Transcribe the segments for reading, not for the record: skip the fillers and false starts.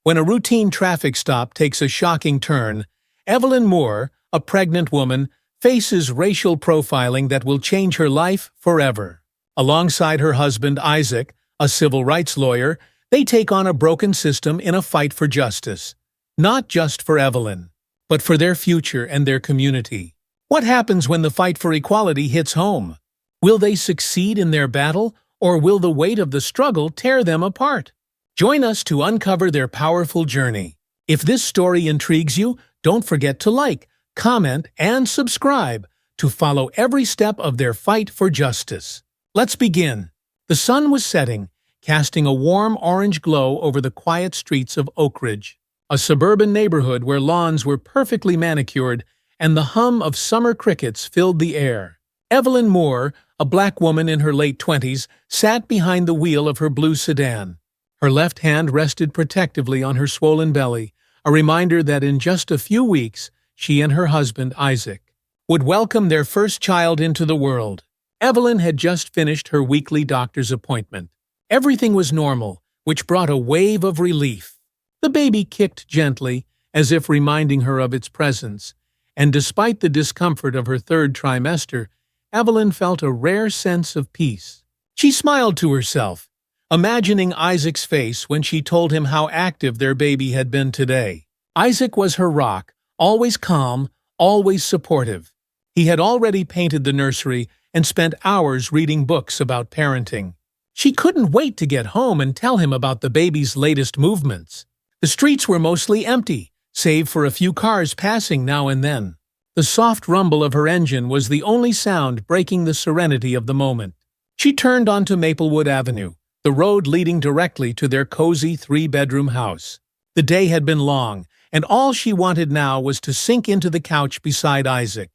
When a routine traffic stop takes a shocking turn, Evelyn Moore, a pregnant woman, faces racial profiling that will change her life forever. Alongside her husband, Isaac, a civil rights lawyer, they take on a broken system in a fight for justice. Not just for Evelyn, but for their future and their community. What happens when the fight for equality hits home? Will they succeed in their battle, or will the weight of the struggle tear them apart? Join us to uncover their powerful journey. If this story intrigues you, don't forget to like, comment, and subscribe to follow every step of their fight for justice. Let's begin. The sun was setting, casting a warm orange glow over the quiet streets of Oak Ridge, a suburban neighborhood where lawns were perfectly manicured and the hum of summer crickets filled the air. Evelyn Moore, a black woman in her late 20s, sat behind the wheel of her blue sedan. Her left hand rested protectively on her swollen belly, a reminder that in just a few weeks, she and her husband, Isaac, would welcome their first child into the world. Evelyn had just finished her weekly doctor's appointment. Everything was normal, which brought a wave of relief. The baby kicked gently, as if reminding her of its presence, and despite the discomfort of her third trimester, Evelyn felt a rare sense of peace. She smiled to herself, imagining Isaac's face when she told him how active their baby had been today. Isaac was her rock, always calm, always supportive. He had already painted the nursery and spent hours reading books about parenting. She couldn't wait to get home and tell him about the baby's latest movements. The streets were mostly empty, save for a few cars passing now and then. The soft rumble of her engine was the only sound breaking the serenity of the moment. She turned onto Maplewood Avenue, the road leading directly to their cozy three-bedroom house. The day had been long, and all she wanted now was to sink into the couch beside Isaac,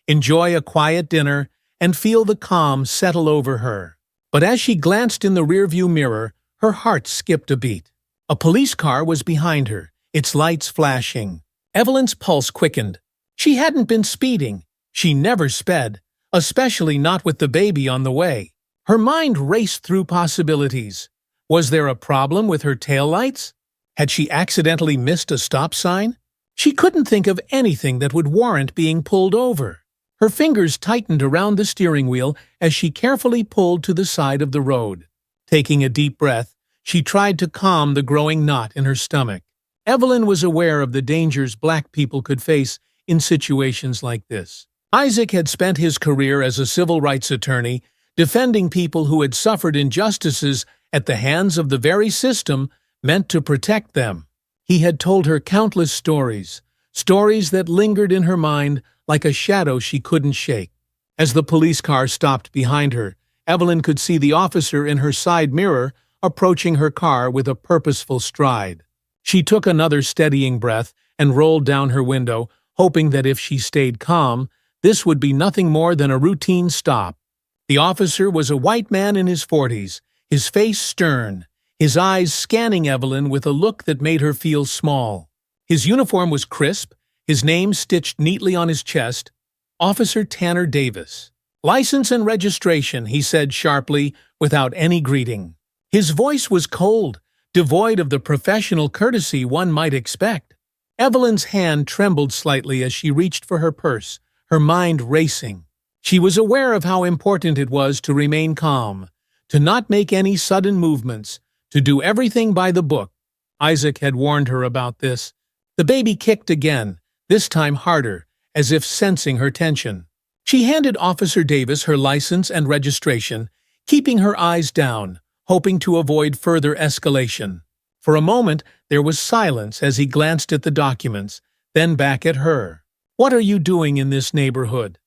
enjoy a quiet dinner, and feel the calm settle over her. But as she glanced in the rearview mirror, her heart skipped a beat. A police car was behind her, its lights flashing. Evelyn's pulse quickened. She hadn't been speeding. She never sped, especially not with the baby on the way. Her mind raced through possibilities. Was there a problem with her taillights? Had she accidentally missed a stop sign? She couldn't think of anything that would warrant being pulled over. Her fingers tightened around the steering wheel as she carefully pulled to the side of the road. Taking a deep breath, she tried to calm the growing knot in her stomach. Evelyn was aware of the dangers black people could face in situations like this. Isaac had spent his career as a civil rights attorney, defending people who had suffered injustices at the hands of the very system meant to protect them. He had told her countless stories, stories that lingered in her mind like a shadow she couldn't shake. As the police car stopped behind her, Evelyn could see the officer in her side mirror approaching her car with a purposeful stride. She took another steadying breath and rolled down her window, hoping that if she stayed calm, this would be nothing more than a routine stop. The officer was a white man in his 40s, his face stern, his eyes scanning Evelyn with a look that made her feel small. His uniform was crisp, his name stitched neatly on his chest, Officer Tanner Davis. "License and registration," he said sharply, without any greeting. His voice was cold, devoid of the professional courtesy one might expect. Evelyn's hand trembled slightly as she reached for her purse, her mind racing. She was aware of how important it was to remain calm, to not make any sudden movements, to do everything by the book. Isaac had warned her about this. The baby kicked again, this time harder, as if sensing her tension. She handed Officer Davis her license and registration, keeping her eyes down, hoping to avoid further escalation. For a moment, there was silence as he glanced at the documents, then back at her. "What are you doing in this neighborhood?"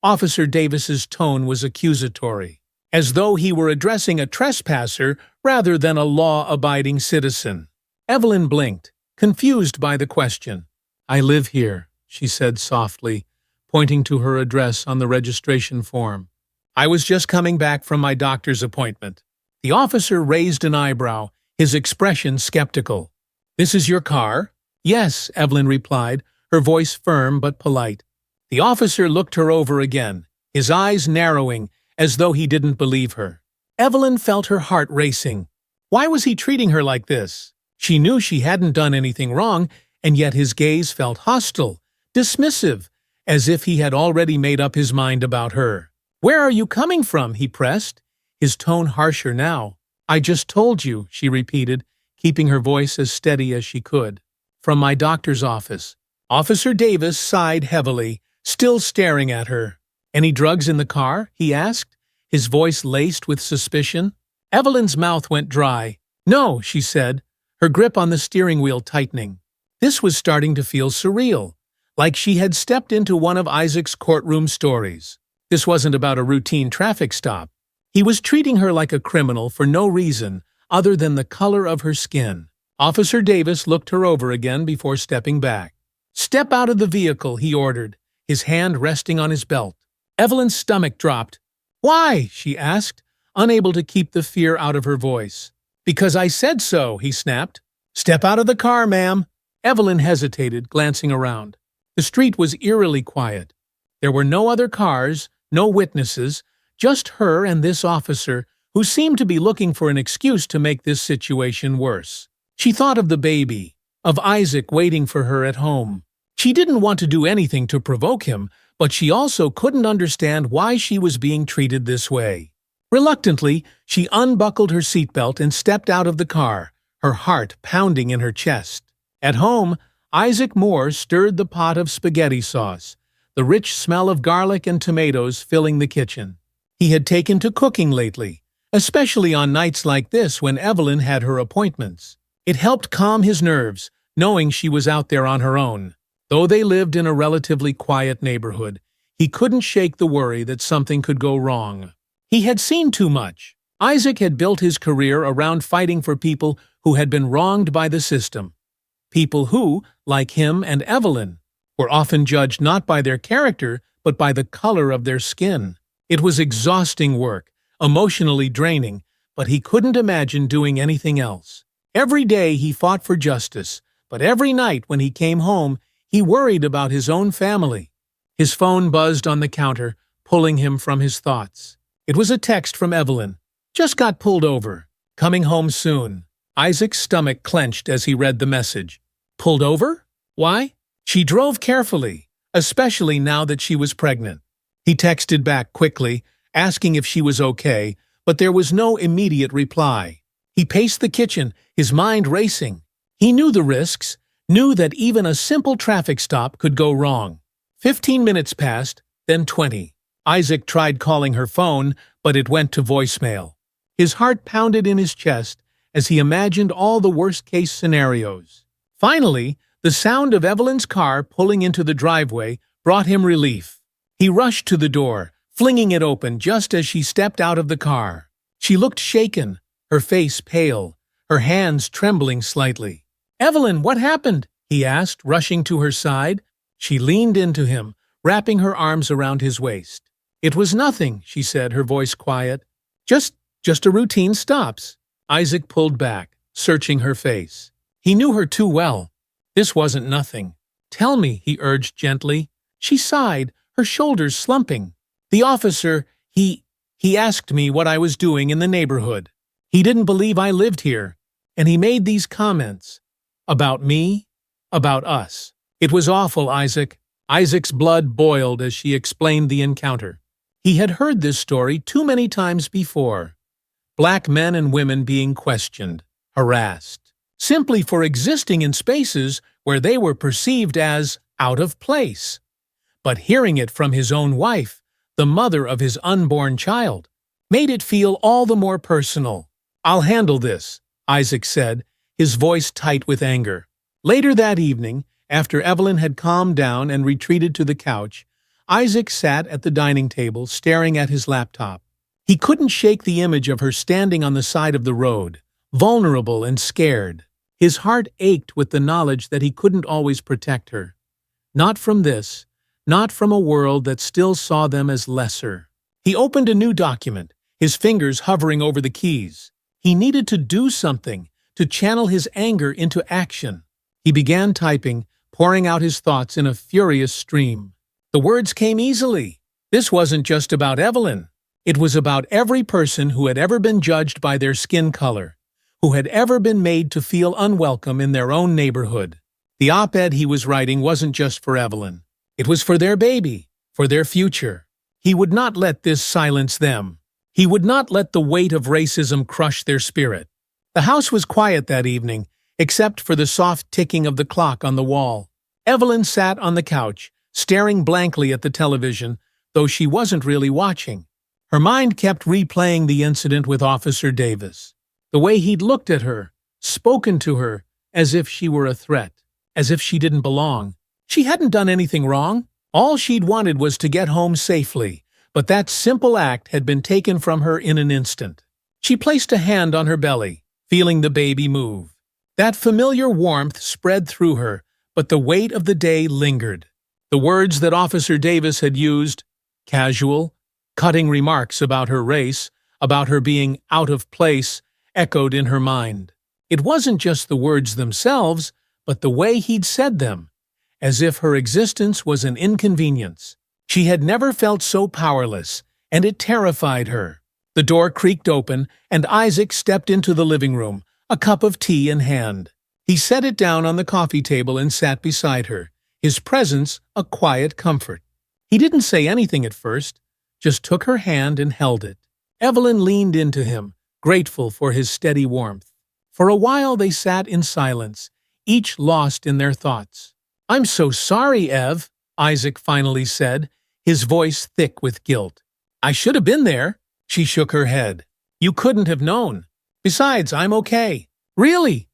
Officer Davis's tone was accusatory, as though he were addressing a trespasser rather than a law-abiding citizen. Evelyn blinked, confused by the question. "I live here," she said softly, pointing to her address on the registration form. "I was just coming back from my doctor's appointment." The officer raised an eyebrow, his expression skeptical. "This is your car?" "Yes," Evelyn replied, her voice firm but polite. The officer looked her over again, his eyes narrowing, as though he didn't believe her. Evelyn felt her heart racing. Why was he treating her like this? She knew she hadn't done anything wrong, and yet his gaze felt hostile, dismissive, as if he had already made up his mind about her. "Where are you coming from?" he pressed, his tone harsher now. "I just told you," she repeated, keeping her voice as steady as she could. "From my doctor's office." Officer Davis sighed heavily, still staring at her. "Any drugs in the car?" he asked, his voice laced with suspicion. Evelyn's mouth went dry. "No," she said, her grip on the steering wheel tightening. This was starting to feel surreal, like she had stepped into one of Isaac's courtroom stories. This wasn't about a routine traffic stop. He was treating her like a criminal for no reason other than the color of her skin. Officer Davis looked her over again before stepping back. "Step out of the vehicle," he ordered, his hand resting on his belt. Evelyn's stomach dropped. "Why?" she asked, unable to keep the fear out of her voice. "Because I said so," he snapped. "Step out of the car, ma'am." Evelyn hesitated, glancing around. The street was eerily quiet. There were no other cars, no witnesses, just her and this officer, who seemed to be looking for an excuse to make this situation worse. She thought of the baby, of Isaac waiting for her at home. She didn't want to do anything to provoke him, but she also couldn't understand why she was being treated this way. Reluctantly, she unbuckled her seatbelt and stepped out of the car, her heart pounding in her chest. At home, Isaac Moore stirred the pot of spaghetti sauce, the rich smell of garlic and tomatoes filling the kitchen. He had taken to cooking lately, especially on nights like this when Evelyn had her appointments. It helped calm his nerves, knowing she was out there on her own. Though they lived in a relatively quiet neighborhood, he couldn't shake the worry that something could go wrong. He had seen too much. Isaac had built his career around fighting for people who had been wronged by the system. People who, like him and Evelyn, were often judged not by their character but by the color of their skin. It was exhausting work, emotionally draining, but he couldn't imagine doing anything else. Every day he fought for justice, but every night when he came home, he worried about his own family. His phone buzzed on the counter, pulling him from his thoughts. It was a text from Evelyn. "Just got pulled over. Coming home soon." Isaac's stomach clenched as he read the message. Pulled over? Why? She drove carefully, especially now that she was pregnant. He texted back quickly, asking if she was okay, but there was no immediate reply. He paced the kitchen, his mind racing. He knew the risks, knew that even a simple traffic stop could go wrong. 15 minutes passed, then 20. Isaac tried calling her phone, but it went to voicemail. His heart pounded in his chest as he imagined all the worst-case scenarios. Finally, the sound of Evelyn's car pulling into the driveway brought him relief. He rushed to the door, flinging it open just as she stepped out of the car. She looked shaken, her face pale, her hands trembling slightly. "Evelyn, what happened?" he asked, rushing to her side. She leaned into him, wrapping her arms around his waist. "It was nothing," she said, her voice quiet. Just a routine stops." Isaac pulled back, searching her face. He knew her too well. This wasn't nothing. "Tell me," he urged gently. She sighed, her shoulders slumping. "The officer, he asked me what I was doing in the neighborhood. He didn't believe I lived here, and he made these comments. About me, about us. It was awful, Isaac." Isaac's blood boiled as she explained the encounter. He had heard this story too many times before. Black men and women being questioned, harassed, simply for existing in spaces where they were perceived as out of place. But hearing it from his own wife, the mother of his unborn child, made it feel all the more personal. "I'll handle this," Isaac said, his voice tight with anger. Later that evening, after Evelyn had calmed down and retreated to the couch, Isaac sat at the dining table staring at his laptop. He couldn't shake the image of her standing on the side of the road, vulnerable and scared. His heart ached with the knowledge that he couldn't always protect her. Not from this, not from a world that still saw them as lesser. He opened a new document, his fingers hovering over the keys. He needed to do something, to channel his anger into action. He began typing, pouring out his thoughts in a furious stream. The words came easily. This wasn't just about Evelyn. It was about every person who had ever been judged by their skin color, who had ever been made to feel unwelcome in their own neighborhood. The op-ed he was writing wasn't just for Evelyn. It was for their baby, for their future. He would not let this silence them. He would not let the weight of racism crush their spirit. The house was quiet that evening, except for the soft ticking of the clock on the wall. Evelyn sat on the couch, staring blankly at the television, though she wasn't really watching. Her mind kept replaying the incident with Officer Davis. The way he'd looked at her, spoken to her, as if she were a threat, as if she didn't belong. She hadn't done anything wrong. All she'd wanted was to get home safely, but that simple act had been taken from her in an instant. She placed a hand on her belly, feeling the baby move. That familiar warmth spread through her, but the weight of the day lingered. The words that Officer Davis had used, casual, cutting remarks about her race, about her being out of place, echoed in her mind. It wasn't just the words themselves, but the way he'd said them, as if her existence was an inconvenience. She had never felt so powerless, and it terrified her. The door creaked open, and Isaac stepped into the living room, a cup of tea in hand. He set it down on the coffee table and sat beside her, his presence a quiet comfort. He didn't say anything at first, just took her hand and held it. Evelyn leaned into him, grateful for his steady warmth. For a while they sat in silence, each lost in their thoughts. "I'm so sorry, Ev," Isaac finally said, his voice thick with guilt. "I should have been there." She shook her head. "You couldn't have known. Besides, I'm okay." "Really?"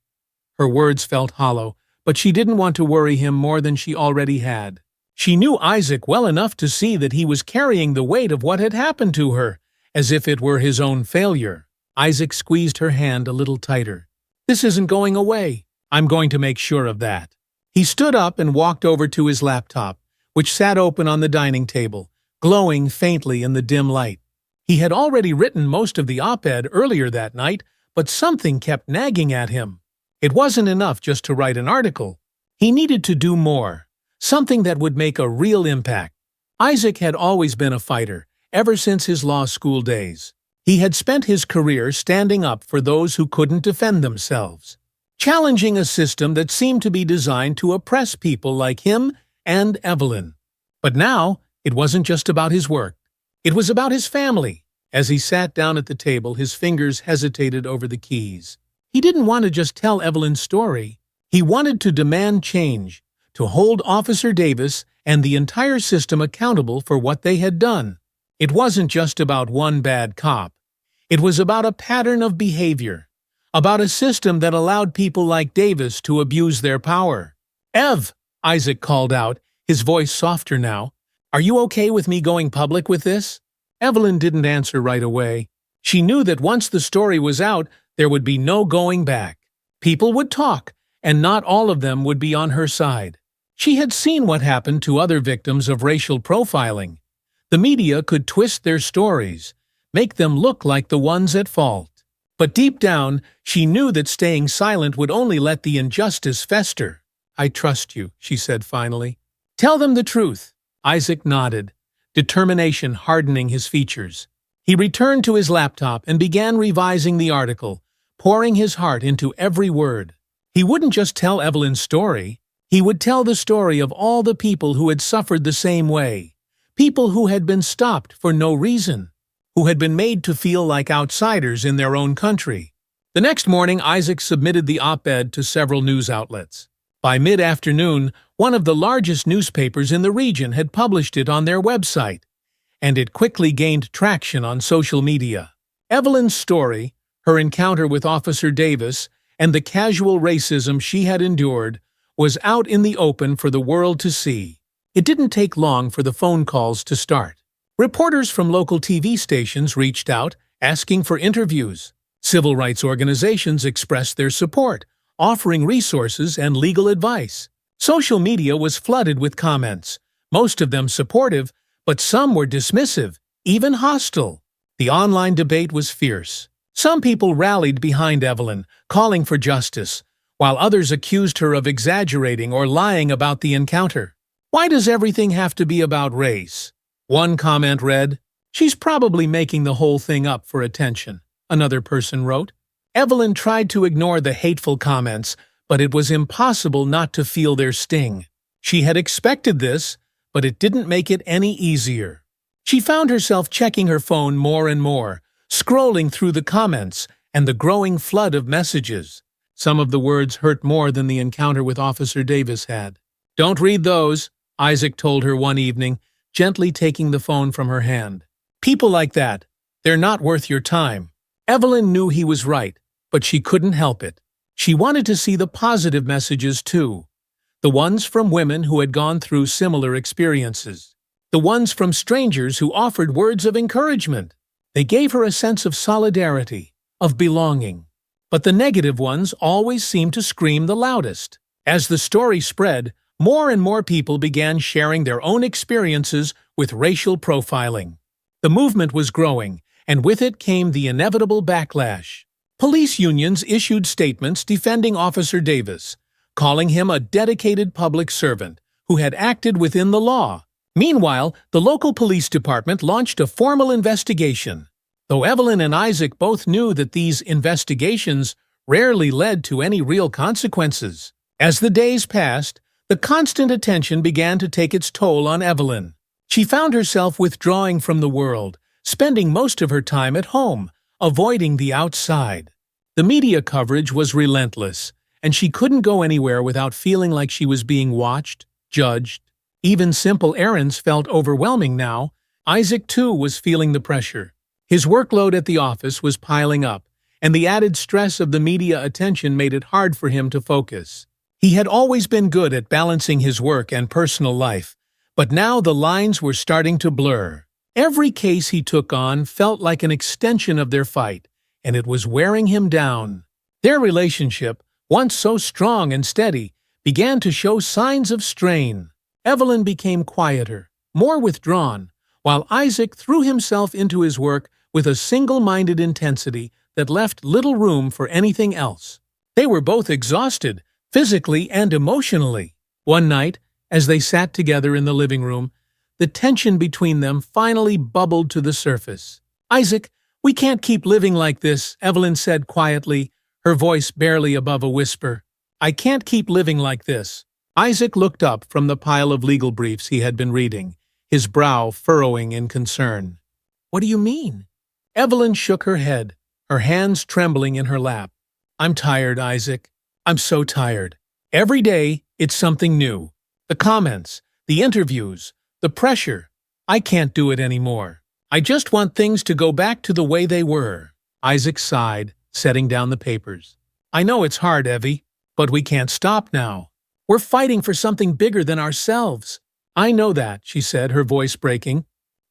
Her words felt hollow, but she didn't want to worry him more than she already had. She knew Isaac well enough to see that he was carrying the weight of what had happened to her, as if it were his own failure. Isaac squeezed her hand a little tighter. "This isn't going away. I'm going to make sure of that." He stood up and walked over to his laptop, which sat open on the dining table, glowing faintly in the dim light. He had already written most of the op-ed earlier that night, but something kept nagging at him. It wasn't enough just to write an article. He needed to do more, something that would make a real impact. Isaac had always been a fighter, ever since his law school days. He had spent his career standing up for those who couldn't defend themselves, challenging a system that seemed to be designed to oppress people like him and Evelyn. But now, it wasn't just about his work. It was about his family. As he sat down at the table, his fingers hesitated over the keys. He didn't want to just tell Evelyn's story. He wanted to demand change, to hold Officer Davis and the entire system accountable for what they had done. It wasn't just about one bad cop. It was about a pattern of behavior, about a system that allowed people like Davis to abuse their power. "Ev," Isaac called out, his voice softer now, "are you okay with me going public with this?" Evelyn didn't answer right away. She knew that once the story was out, there would be no going back. People would talk, and not all of them would be on her side. She had seen what happened to other victims of racial profiling. The media could twist their stories, make them look like the ones at fault. But deep down, she knew that staying silent would only let the injustice fester. "I trust you," she said finally. "Tell them the truth." Isaac nodded, determination hardening his features. He returned to his laptop and began revising the article, pouring his heart into every word. He wouldn't just tell Evelyn's story. He would tell the story of all the people who had suffered the same way. People who had been stopped for no reason, who had been made to feel like outsiders in their own country. The next morning, Isaac submitted the op-ed to several news outlets. By mid-afternoon, one of the largest newspapers in the region had published it on their website, and it quickly gained traction on social media. Evelyn's story, her encounter with Officer Davis, and the casual racism she had endured, was out in the open for the world to see. It didn't take long for the phone calls to start. Reporters from local TV stations reached out, asking for interviews. Civil rights organizations expressed their support, offering resources and legal advice. Social media was flooded with comments, most of them supportive, but some were dismissive, even hostile. The online debate was fierce. Some people rallied behind Evelyn, calling for justice, while others accused her of exaggerating or lying about the encounter. "Why does everything have to be about race?" One comment read, "She's probably making the whole thing up for attention," another person wrote. Evelyn tried to ignore the hateful comments, but it was impossible not to feel their sting. She had expected this, but it didn't make it any easier. She found herself checking her phone more and more, scrolling through the comments and the growing flood of messages. Some of the words hurt more than the encounter with Officer Davis had. "Don't read those," Isaac told her one evening, gently taking the phone from her hand. "People like that, they're not worth your time." Evelyn knew he was right, but she couldn't help it. She wanted to see the positive messages too. The ones from women who had gone through similar experiences. The ones from strangers who offered words of encouragement. They gave her a sense of solidarity, of belonging. But the negative ones always seemed to scream the loudest. As the story spread, more and more people began sharing their own experiences with racial profiling. The movement was growing, and with it came the inevitable backlash. Police unions issued statements defending Officer Davis, calling him a dedicated public servant who had acted within the law. Meanwhile, the local police department launched a formal investigation. Though Evelyn and Isaac both knew that these investigations rarely led to any real consequences. As the days passed, the constant attention began to take its toll on Evelyn. She found herself withdrawing from the world, spending most of her time at home, avoiding the outside. The media coverage was relentless, and she couldn't go anywhere without feeling like she was being watched, judged. Even simple errands felt overwhelming now. Isaac, too, was feeling the pressure. His workload at the office was piling up, and the added stress of the media attention made it hard for him to focus. He had always been good at balancing his work and personal life, but now the lines were starting to blur. Every case he took on felt like an extension of their fight, and it was wearing him down. Their relationship, once so strong and steady, began to show signs of strain. Evelyn became quieter, more withdrawn, while Isaac threw himself into his work with a single-minded intensity that left little room for anything else. They were both exhausted, physically and emotionally. One night, as they sat together in the living room, the tension between them finally bubbled to the surface. "Isaac, we can't keep living like this," Evelyn said quietly, her voice barely above a whisper. "I can't keep living like this." Isaac looked up from the pile of legal briefs he had been reading, his brow furrowing in concern. "What do you mean?" Evelyn shook her head, her hands trembling in her lap. "I'm tired, Isaac. I'm so tired. Every day, it's something new. The comments, the interviews, the pressure. I can't do it anymore. I just want things to go back to the way they were." Isaac sighed, setting down the papers. "I know it's hard, Evie, but we can't stop now. We're fighting for something bigger than ourselves." "I know that," she said, her voice breaking.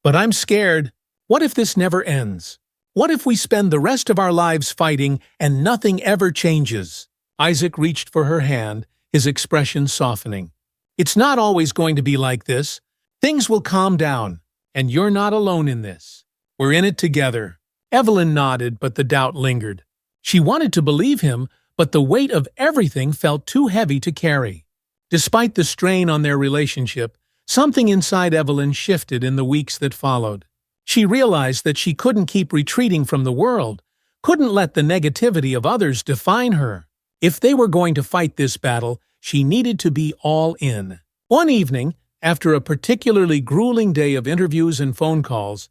"But I'm scared. What if this never ends? What if we spend the rest of our lives fighting and nothing ever changes?" Isaac reached for her hand, his expression softening. "It's not always going to be like this. Things will calm down, and you're not alone in this. We're in it together." Evelyn nodded, but the doubt lingered. She wanted to believe him, but the weight of everything felt too heavy to carry. Despite the strain on their relationship, something inside Evelyn shifted in the weeks that followed. She realized that she couldn't keep retreating from the world, couldn't let the negativity of others define her. If they were going to fight this battle, she needed to be all in. One evening, after a particularly grueling day of interviews and phone calls,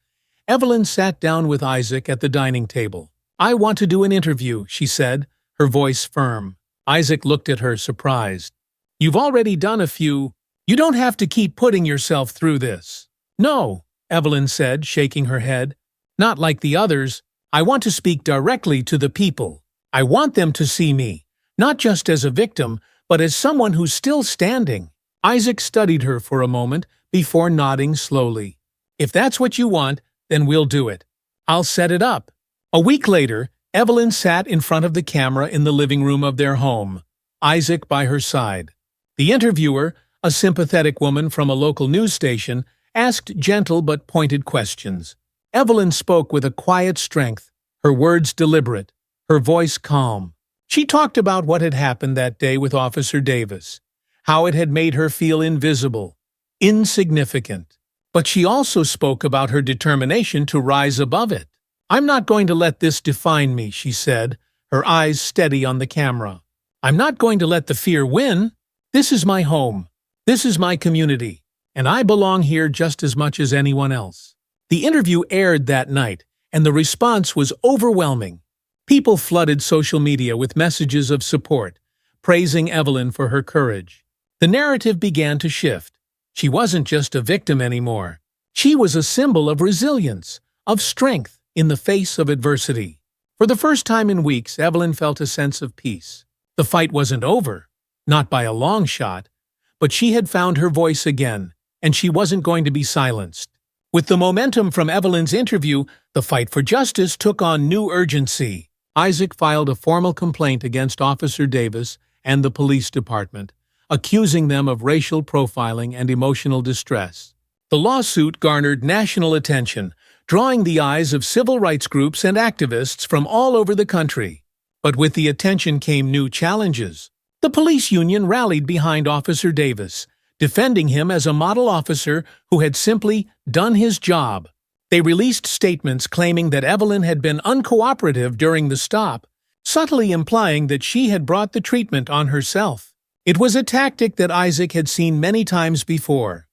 Evelyn sat down with Isaac at the dining table. "I want to do an interview," she said, her voice firm. Isaac looked at her, surprised. "You've already done a few. You don't have to keep putting yourself through this." "No," Evelyn said, shaking her head. "Not like the others. I want to speak directly to the people. I want them to see me, not just as a victim, but as someone who's still standing." Isaac studied her for a moment before nodding slowly. "If that's what you want, then we'll do it. I'll set it up." A week later, Evelyn sat in front of the camera in the living room of their home, Isaac by her side. The interviewer, a sympathetic woman from a local news station, asked gentle but pointed questions. Evelyn spoke with a quiet strength, her words deliberate, her voice calm. She talked about what had happened that day with Officer Davis, how it had made her feel invisible, insignificant. But she also spoke about her determination to rise above it. "I'm not going to let this define me," she said, her eyes steady on the camera. "I'm not going to let the fear win. This is my home. This is my community, and I belong here just as much as anyone else." The interview aired that night, and the response was overwhelming. People flooded social media with messages of support, praising Evelyn for her courage. The narrative began to shift. She wasn't just a victim anymore. She was a symbol of resilience, of strength in the face of adversity. For the first time in weeks, Evelyn felt a sense of peace. The fight wasn't over, not by a long shot, but she had found her voice again, and she wasn't going to be silenced. With the momentum from Evelyn's interview, the fight for justice took on new urgency. Isaac filed a formal complaint against Officer Davis and the police department, accusing them of racial profiling and emotional distress. The lawsuit garnered national attention, drawing the eyes of civil rights groups and activists from all over the country. But with the attention came new challenges. The police union rallied behind Officer Davis, defending him as a model officer who had simply done his job. They released statements claiming that Evelyn had been uncooperative during the stop, subtly implying that she had brought the treatment on herself. It was a tactic that Isaac had seen many times before.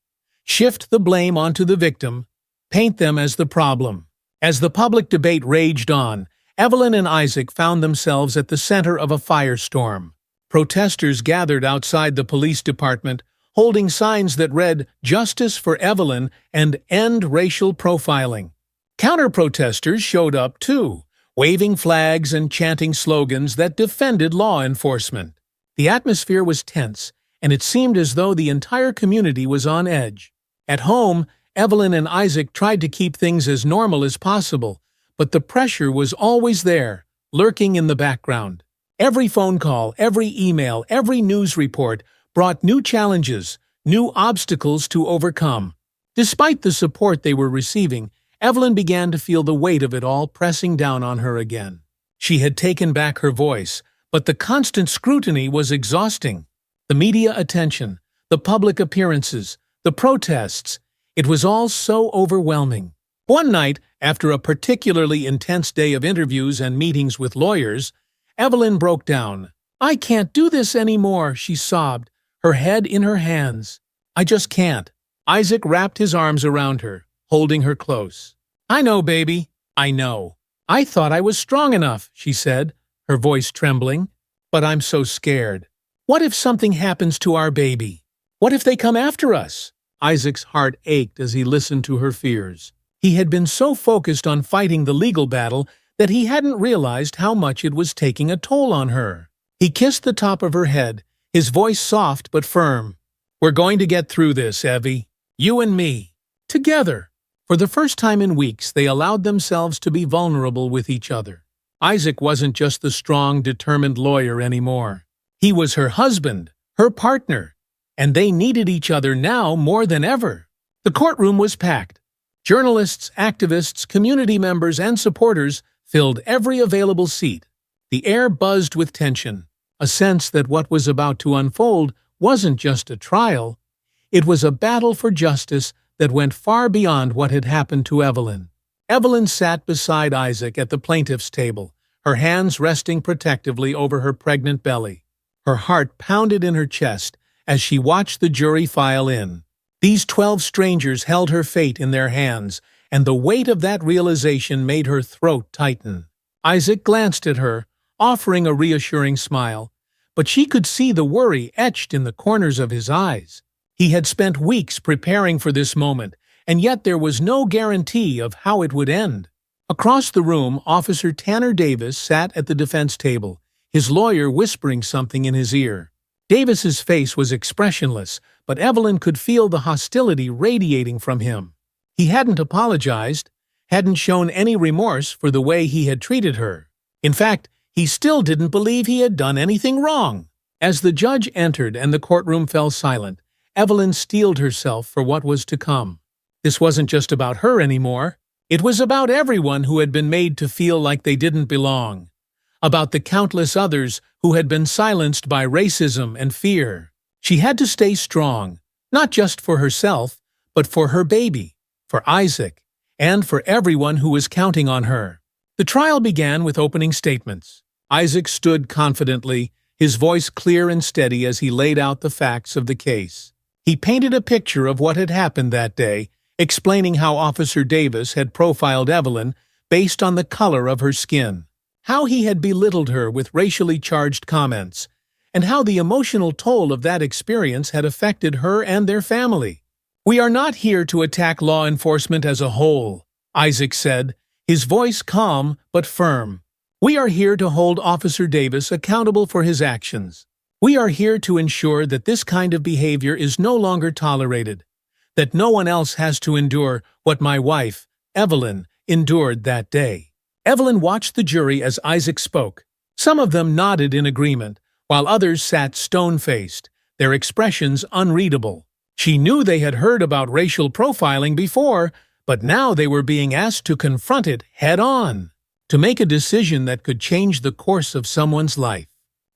Shift the blame onto the victim, paint them as the problem. As the public debate raged on, Evelyn and Isaac found themselves at the center of a firestorm. Protesters gathered outside the police department, holding signs that read, "Justice for Evelyn" and "End Racial Profiling." Counter-protesters showed up too, waving flags and chanting slogans that defended law enforcement. The atmosphere was tense, and it seemed as though the entire community was on edge. At home, Evelyn and Isaac tried to keep things as normal as possible, but the pressure was always there, lurking in the background. Every phone call, every email, every news report brought new challenges, new obstacles to overcome. Despite the support they were receiving, Evelyn began to feel the weight of it all pressing down on her again. She had taken back her voice, but the constant scrutiny was exhausting. The media attention, the public appearances, the protests, it was all so overwhelming. One night, after a particularly intense day of interviews and meetings with lawyers, Evelyn broke down. "I can't do this anymore," she sobbed, her head in her hands. "I just can't." Isaac wrapped his arms around her, holding her close. "I know, baby. I know. I thought I was strong enough," she said, her voice trembling. "But I'm so scared. What if something happens to our baby? What if they come after us?" Isaac's heart ached as he listened to her fears. He had been so focused on fighting the legal battle that he hadn't realized how much it was taking a toll on her. He kissed the top of her head, his voice soft but firm. "We're going to get through this, Evie. You and me. Together." For the first time in weeks, they allowed themselves to be vulnerable with each other. Isaac wasn't just the strong, determined lawyer anymore. He was her husband, her partner, and they needed each other now more than ever. The courtroom was packed. Journalists, activists, community members, and supporters filled every available seat. The air buzzed with tension, a sense that what was about to unfold wasn't just a trial. It was a battle for justice that went far beyond what had happened to Evelyn. Evelyn sat beside Isaac at the plaintiff's table, her hands resting protectively over her pregnant belly. Her heart pounded in her chest as she watched the jury file in. These 12 strangers held her fate in their hands, and the weight of that realization made her throat tighten. Isaac glanced at her, offering a reassuring smile, but she could see the worry etched in the corners of his eyes. He had spent weeks preparing for this moment, and yet there was no guarantee of how it would end. Across the room, Officer Tanner Davis sat at the defense table, his lawyer whispering something in his ear. Davis's face was expressionless, but Evelyn could feel the hostility radiating from him. He hadn't apologized, hadn't shown any remorse for the way he had treated her. In fact, he still didn't believe he had done anything wrong. As the judge entered and the courtroom fell silent, Evelyn steeled herself for what was to come. This wasn't just about her anymore. It was about everyone who had been made to feel like they didn't belong. About the countless others who had been silenced by racism and fear. She had to stay strong, not just for herself, but for her baby, for Isaac, and for everyone who was counting on her. The trial began with opening statements. Isaac stood confidently, his voice clear and steady as he laid out the facts of the case. He painted a picture of what had happened that day, explaining how Officer Davis had profiled Evelyn based on the color of her skin, how he had belittled her with racially charged comments, and how the emotional toll of that experience had affected her and their family. "We are not here to attack law enforcement as a whole," Isaac said, his voice calm but firm. "We are here to hold Officer Davis accountable for his actions. We are here to ensure that this kind of behavior is no longer tolerated, that no one else has to endure what my wife, Evelyn, endured that day." Evelyn watched the jury as Isaac spoke. Some of them nodded in agreement, while others sat stone-faced, their expressions unreadable. She knew they had heard about racial profiling before, but now they were being asked to confront it head-on, to make a decision that could change the course of someone's life.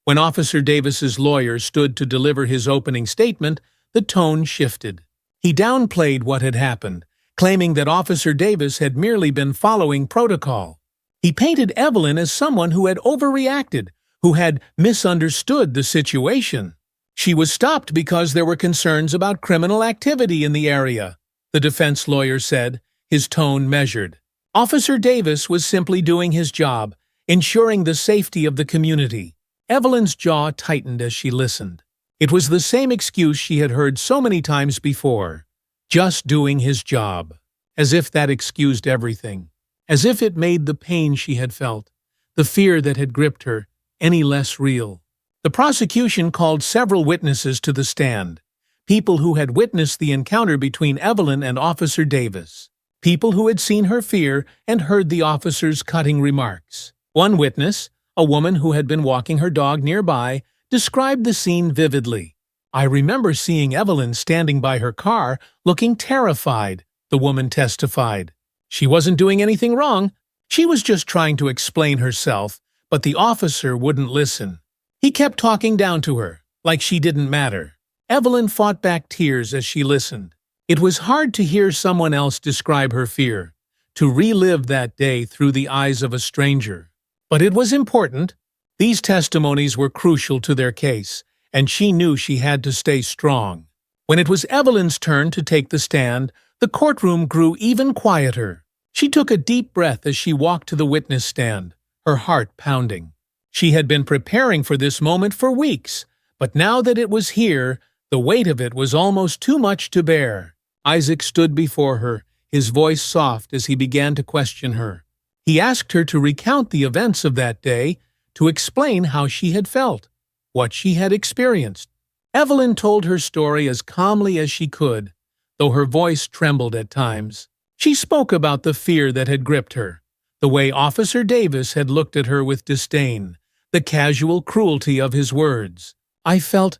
When Officer Davis's lawyer stood to deliver his opening statement, the tone shifted. He downplayed what had happened, claiming that Officer Davis had merely been following protocol. He painted Evelyn as someone who had overreacted, who had misunderstood the situation. She was stopped because there were concerns about criminal activity in the area, the defense lawyer said, his tone measured. Officer Davis was simply doing his job, ensuring the safety of the community. Evelyn's jaw tightened as she listened. It was the same excuse she had heard so many times before. Just doing his job. As if that excused everything. As if it made the pain she had felt, the fear that had gripped her, any less real. The prosecution called several witnesses to the stand. People who had witnessed the encounter between Evelyn and Officer Davis. People who had seen her fear and heard the officer's cutting remarks. One witness, a woman who had been walking her dog nearby, described the scene vividly. "I remember seeing Evelyn standing by her car, looking terrified," the woman testified. "She wasn't doing anything wrong. She was just trying to explain herself, but the officer wouldn't listen. He kept talking down to her, like she didn't matter." Evelyn fought back tears as she listened. It was hard to hear someone else describe her fear, to relive that day through the eyes of a stranger. But it was important. These testimonies were crucial to their case, and she knew she had to stay strong. When it was Evelyn's turn to take the stand, the courtroom grew even quieter. She took a deep breath as she walked to the witness stand, her heart pounding. She had been preparing for this moment for weeks, but now that it was here, the weight of it was almost too much to bear. Isaac stood before her, his voice soft as he began to question her. He asked her to recount the events of that day, to explain how she had felt, what she had experienced. Evelyn told her story as calmly as she could, though her voice trembled at times. She spoke about the fear that had gripped her, the way Officer Davis had looked at her with disdain, the casual cruelty of his words. "I felt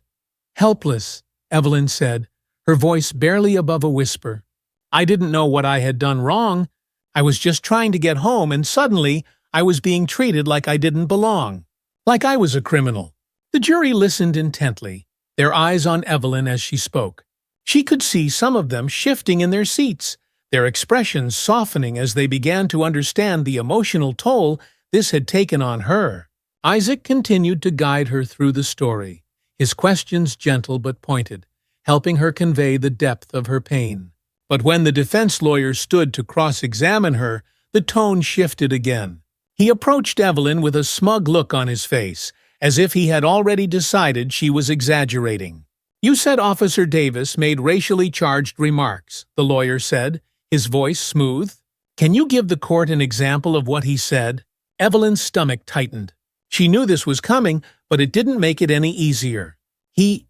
helpless," Evelyn said, her voice barely above a whisper. "I didn't know what I had done wrong. I was just trying to get home, and suddenly I was being treated like I didn't belong, like I was a criminal." The jury listened intently, their eyes on Evelyn as she spoke. She could see some of them shifting in their seats, their expressions softening as they began to understand the emotional toll this had taken on her. Isaac continued to guide her through the story, his questions gentle but pointed, helping her convey the depth of her pain. But when the defense lawyer stood to cross-examine her, the tone shifted again. He approached Evelyn with a smug look on his face, as if he had already decided she was exaggerating. "You said Officer Davis made racially charged remarks," the lawyer said, his voice smooth. "Can you give the court an example of what he said?" Evelyn's stomach tightened. She knew this was coming, but it didn't make it any easier. He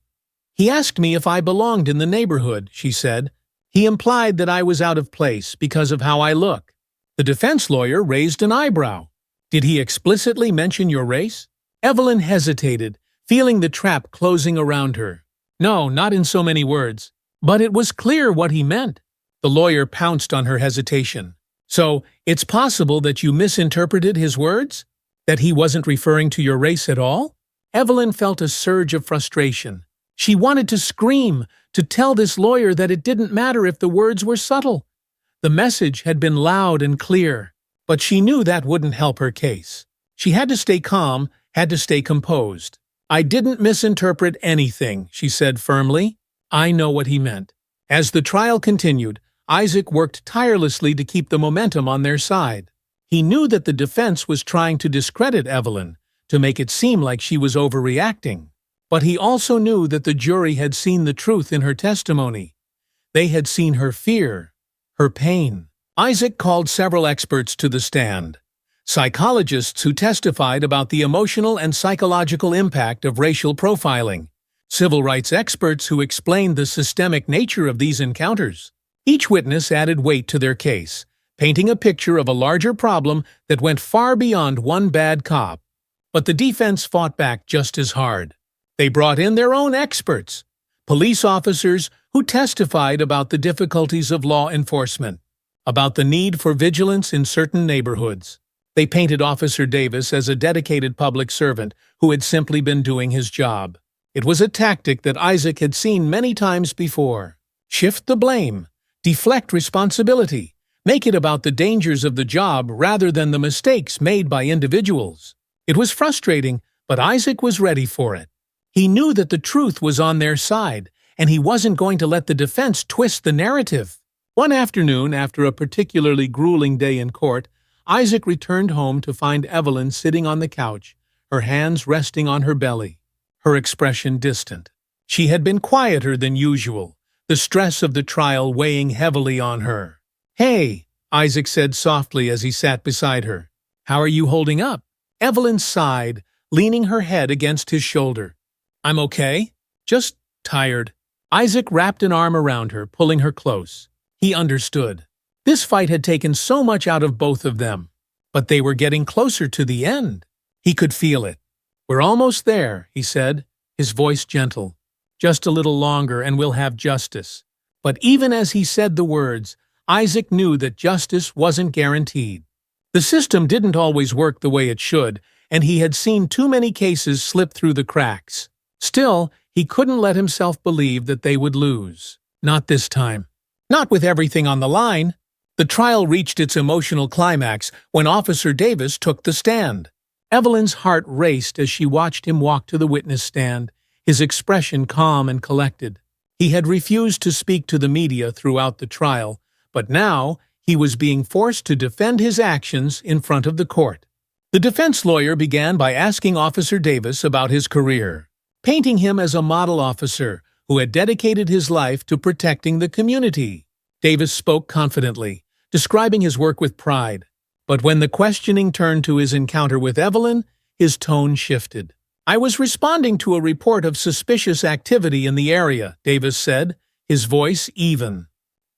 asked me if I belonged in the neighborhood," she said. "He implied that I was out of place because of how I look." The defense lawyer raised an eyebrow. "Did he explicitly mention your race?" Evelyn hesitated, feeling the trap closing around her. "No, not in so many words. But it was clear what he meant." The lawyer pounced on her hesitation. "So, it's possible that you misinterpreted his words? That he wasn't referring to your race at all?" Evelyn felt a surge of frustration. She wanted to scream, to tell this lawyer that it didn't matter if the words were subtle. The message had been loud and clear, but she knew that wouldn't help her case. She had to stay calm, had to stay composed. "I didn't misinterpret anything," she said firmly. "I know what he meant." As the trial continued, Isaac worked tirelessly to keep the momentum on their side. He knew that the defense was trying to discredit Evelyn, to make it seem like she was overreacting. But he also knew that the jury had seen the truth in her testimony. They had seen her fear, her pain. Isaac called several experts to the stand. Psychologists who testified about the emotional and psychological impact of racial profiling. Civil rights experts who explained the systemic nature of these encounters. Each witness added weight to their case, painting a picture of a larger problem that went far beyond one bad cop. But the defense fought back just as hard. They brought in their own experts, police officers who testified about the difficulties of law enforcement, about the need for vigilance in certain neighborhoods. They painted Officer Davis as a dedicated public servant who had simply been doing his job. It was a tactic that Isaac had seen many times before. Shift the blame, deflect responsibility, make it about the dangers of the job rather than the mistakes made by individuals. It was frustrating, but Isaac was ready for it. He knew that the truth was on their side, and he wasn't going to let the defense twist the narrative. One afternoon, after a particularly grueling day in court, Isaac returned home to find Evelyn sitting on the couch, her hands resting on her belly, her expression distant. She had been quieter than usual, the stress of the trial weighing heavily on her. "Hey," Isaac said softly as he sat beside her. "How are you holding up?" Evelyn sighed, leaning her head against his shoulder. "I'm okay. Just tired." Isaac wrapped an arm around her, pulling her close. He understood. This fight had taken so much out of both of them. But they were getting closer to the end. He could feel it. "We're almost there," he said, his voice gentle. "Just a little longer and we'll have justice." But even as he said the words, Isaac knew that justice wasn't guaranteed. The system didn't always work the way it should, and he had seen too many cases slip through the cracks. Still, he couldn't let himself believe that they would lose. Not this time. Not with everything on the line. The trial reached its emotional climax when Officer Davis took the stand. Evelyn's heart raced as she watched him walk to the witness stand, his expression calm and collected. He had refused to speak to the media throughout the trial, but now he was being forced to defend his actions in front of the court. The defense lawyer began by asking Officer Davis about his career, painting him as a model officer who had dedicated his life to protecting the community. Davis spoke confidently, describing his work with pride. But when the questioning turned to his encounter with Evelyn, his tone shifted. "I was responding to a report of suspicious activity in the area," Davis said, his voice even.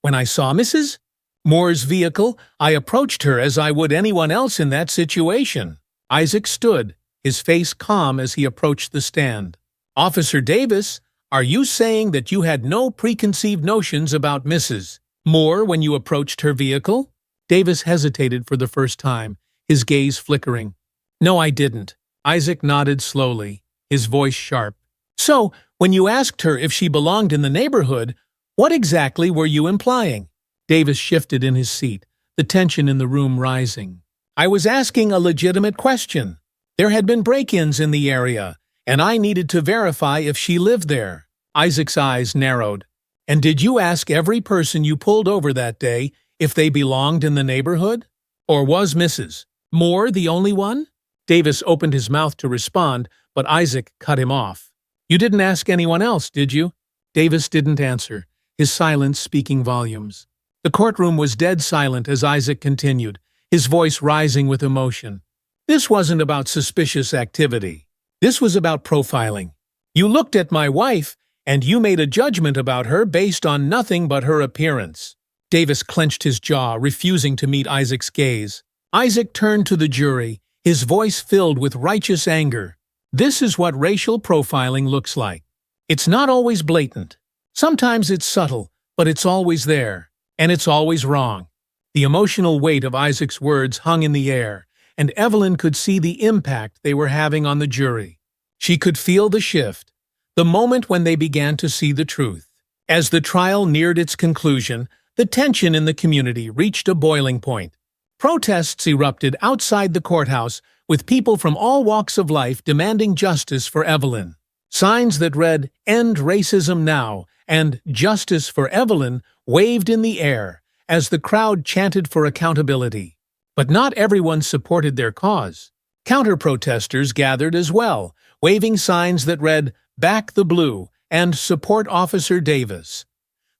"When I saw Mrs. Moore's vehicle, I approached her as I would anyone else in that situation." Isaac stood, his face calm as he approached the stand. "Officer Davis, are you saying that you had no preconceived notions about Mrs. Moore when you approached her vehicle?" Davis hesitated for the first time, his gaze flickering. "No, I didn't." Isaac nodded slowly, his voice sharp. "So, when you asked her if she belonged in the neighborhood, what exactly were you implying?" Davis shifted in his seat, the tension in the room rising. "I was asking a legitimate question. There had been break-ins in the area, and I needed to verify if she lived there." Isaac's eyes narrowed. "And did you ask every person you pulled over that day if they belonged in the neighborhood? Or was Mrs. Moore the only one?" Davis opened his mouth to respond, but Isaac cut him off. "You didn't ask anyone else, did you?" Davis didn't answer, his silence speaking volumes. The courtroom was dead silent as Isaac continued, his voice rising with emotion. "This wasn't about suspicious activity. This was about profiling. You looked at my wife, and you made a judgment about her based on nothing but her appearance." Davis clenched his jaw, refusing to meet Isaac's gaze. Isaac turned to the jury, his voice filled with righteous anger. "This is what racial profiling looks like. It's not always blatant. Sometimes it's subtle, but it's always there. And it's always wrong." The emotional weight of Isaac's words hung in the air, and Evelyn could see the impact they were having on the jury. She could feel the shift, the moment when they began to see the truth. As the trial neared its conclusion, the tension in the community reached a boiling point. Protests erupted outside the courthouse with people from all walks of life demanding justice for Evelyn. Signs that read, "End Racism Now" and "Justice for Evelyn" waved in the air as the crowd chanted for accountability. But not everyone supported their cause. Counter-protesters gathered as well, waving signs that read, "Back the Blue" and "Support Officer Davis."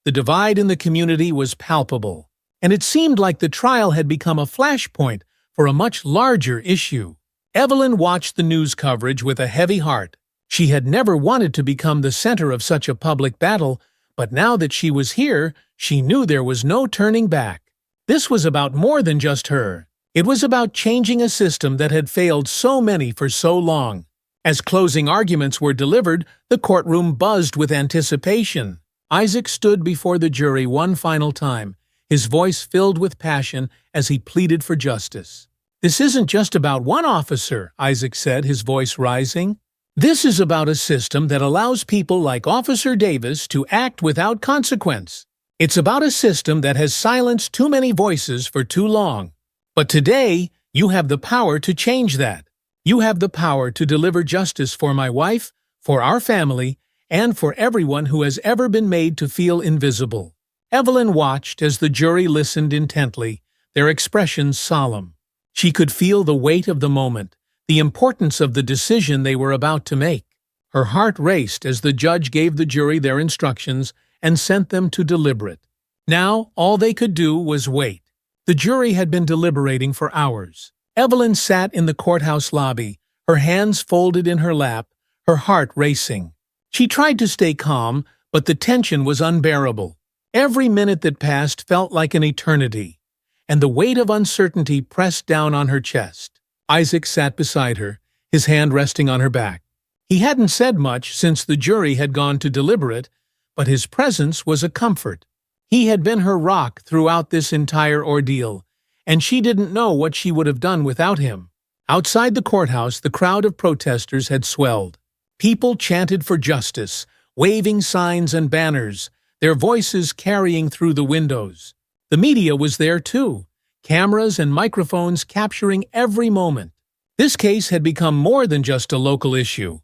The divide in the community was palpable, and it seemed like the trial had become a flashpoint for a much larger issue. Evelyn watched the news coverage with a heavy heart. She had never wanted to become the center of such a public battle, but now that she was here, she knew there was no turning back. This was about more than just her. It was about changing a system that had failed so many for so long. As closing arguments were delivered, the courtroom buzzed with anticipation. Isaac stood before the jury one final time, his voice filled with passion as he pleaded for justice. "This isn't just about one officer," Isaac said, his voice rising. "This is about a system that allows people like Officer Davis to act without consequence. It's about a system that has silenced too many voices for too long. But today, you have the power to change that. You have the power to deliver justice for my wife, for our family, and for everyone who has ever been made to feel invisible." Evelyn watched as the jury listened intently, their expressions solemn. She could feel the weight of the moment, the importance of the decision they were about to make. Her heart raced as the judge gave the jury their instructions and sent them to deliberate. Now, all they could do was wait. The jury had been deliberating for hours. Evelyn sat in the courthouse lobby, her hands folded in her lap, her heart racing. She tried to stay calm, but the tension was unbearable. Every minute that passed felt like an eternity, and the weight of uncertainty pressed down on her chest. Isaac sat beside her, his hand resting on her back. He hadn't said much since the jury had gone to deliberate, but his presence was a comfort. He had been her rock throughout this entire ordeal, and she didn't know what she would have done without him. Outside the courthouse, the crowd of protesters had swelled. People chanted for justice, waving signs and banners, their voices carrying through the windows. The media was there too, cameras and microphones capturing every moment. This case had become more than just a local issue.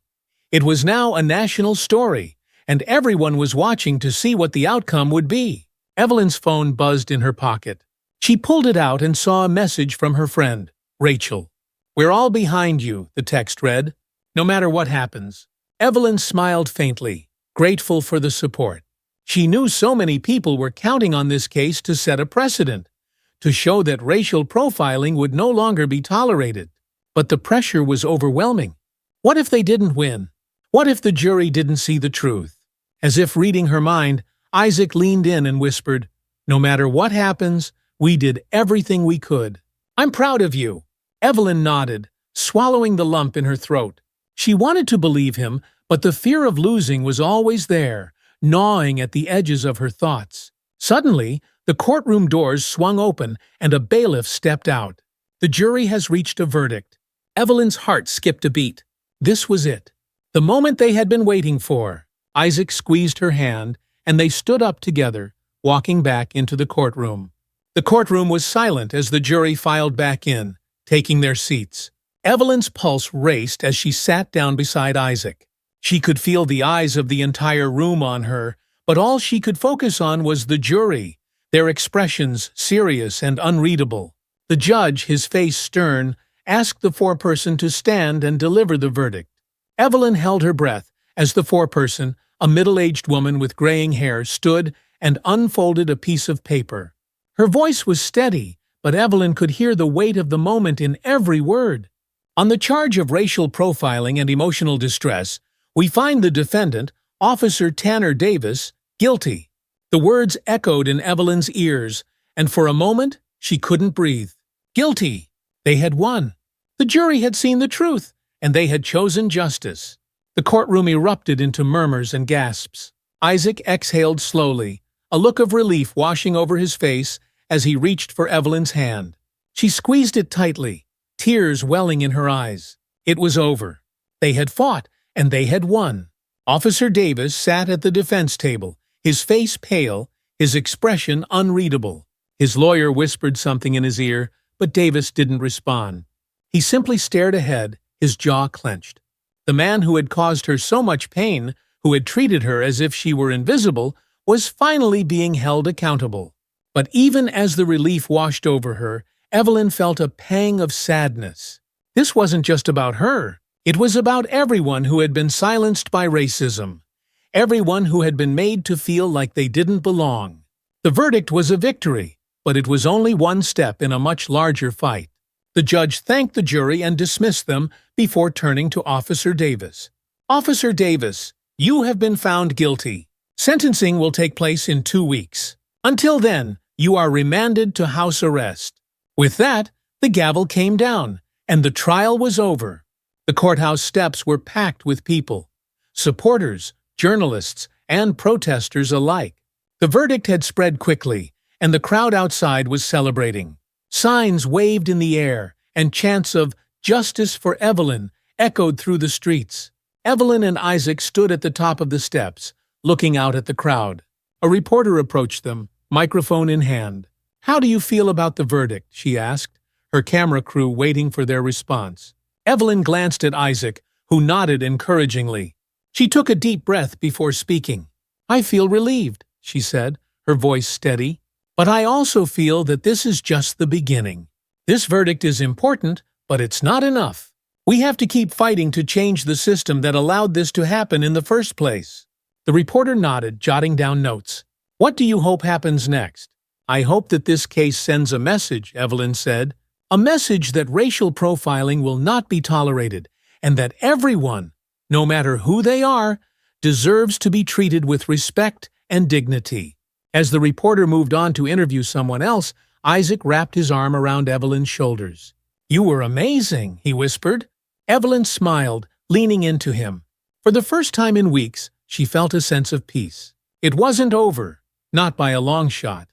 It was now a national story, and everyone was watching to see what the outcome would be. Evelyn's phone buzzed in her pocket. She pulled it out and saw a message from her friend, Rachel. "We're all behind you," the text read. "No matter what happens." Evelyn smiled faintly, grateful for the support. She knew so many people were counting on this case to set a precedent, to show that racial profiling would no longer be tolerated. But the pressure was overwhelming. What if they didn't win? What if the jury didn't see the truth? As if reading her mind, Isaac leaned in and whispered, "No matter what happens, we did everything we could. I'm proud of you." Evelyn nodded, swallowing the lump in her throat. She wanted to believe him, but the fear of losing was always there, gnawing at the edges of her thoughts. Suddenly, the courtroom doors swung open and a bailiff stepped out. "The jury has reached a verdict." Evelyn's heart skipped a beat. This was it. The moment they had been waiting for. Isaac squeezed her hand, and they stood up together, walking back into the courtroom. The courtroom was silent as the jury filed back in, taking their seats. Evelyn's pulse raced as she sat down beside Isaac. She could feel the eyes of the entire room on her, but all she could focus on was the jury, their expressions serious and unreadable. The judge, his face stern, asked the foreperson to stand and deliver the verdict. Evelyn held her breath as the foreperson, a middle-aged woman with graying hair, stood and unfolded a piece of paper. Her voice was steady, but Evelyn could hear the weight of the moment in every word. On the charge of racial profiling and emotional distress, we find the defendant, Officer Tanner Davis, guilty. The words echoed in Evelyn's ears, and for a moment she couldn't breathe. Guilty! They had won. The jury had seen the truth, and they had chosen justice. The courtroom erupted into murmurs and gasps. Isaac exhaled slowly, a look of relief washing over his face as he reached for Evelyn's hand. She squeezed it tightly, tears welling in her eyes. It was over. They had fought, and they had won. Officer Davis sat at the defense table, his face pale, his expression unreadable. His lawyer whispered something in his ear, but Davis didn't respond. He simply stared ahead, his jaw clenched. The man who had caused her so much pain, who had treated her as if she were invisible, was finally being held accountable. But even as the relief washed over her, Evelyn felt a pang of sadness. This wasn't just about her. It was about everyone who had been silenced by racism. Everyone who had been made to feel like they didn't belong. The verdict was a victory, but it was only one step in a much larger fight. The judge thanked the jury and dismissed them before turning to Officer Davis. "Officer Davis, you have been found guilty. Sentencing will take place in 2 weeks. Until then, you are remanded to house arrest." With that, the gavel came down, and the trial was over. The courthouse steps were packed with people, supporters, journalists, and protesters alike. The verdict had spread quickly, and the crowd outside was celebrating. Signs waved in the air, and chants of "Justice for Evelyn" echoed through the streets. Evelyn and Isaac stood at the top of the steps, looking out at the crowd. A reporter approached them, microphone in hand. "How do you feel about the verdict?" she asked, her camera crew waiting for their response. Evelyn glanced at Isaac, who nodded encouragingly. She took a deep breath before speaking. "I feel relieved," she said, her voice steady. "But I also feel that this is just the beginning. This verdict is important, but it's not enough. We have to keep fighting to change the system that allowed this to happen in the first place." The reporter nodded, jotting down notes. "What do you hope happens next?" "I hope that this case sends a message," Evelyn said. "A message that racial profiling will not be tolerated, and that everyone, no matter who they are, deserves to be treated with respect and dignity." As the reporter moved on to interview someone else, Isaac wrapped his arm around Evelyn's shoulders. "You were amazing," he whispered. Evelyn smiled, leaning into him. For the first time in weeks, she felt a sense of peace. It wasn't over, not by a long shot.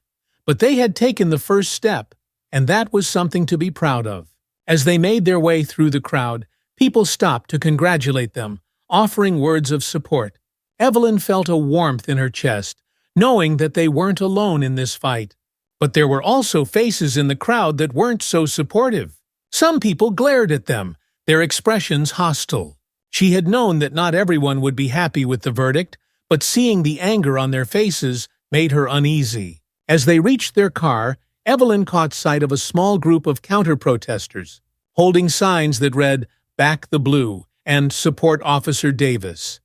But they had taken the first step, and that was something to be proud of. As they made their way through the crowd, people stopped to congratulate them, offering words of support. Evelyn felt a warmth in her chest, knowing that they weren't alone in this fight. But there were also faces in the crowd that weren't so supportive. Some people glared at them, their expressions hostile. She had known that not everyone would be happy with the verdict, but seeing the anger on their faces made her uneasy. As they reached their car, Evelyn caught sight of a small group of counter-protesters, holding signs that read, "Back the Blue" and "Support Officer Davis."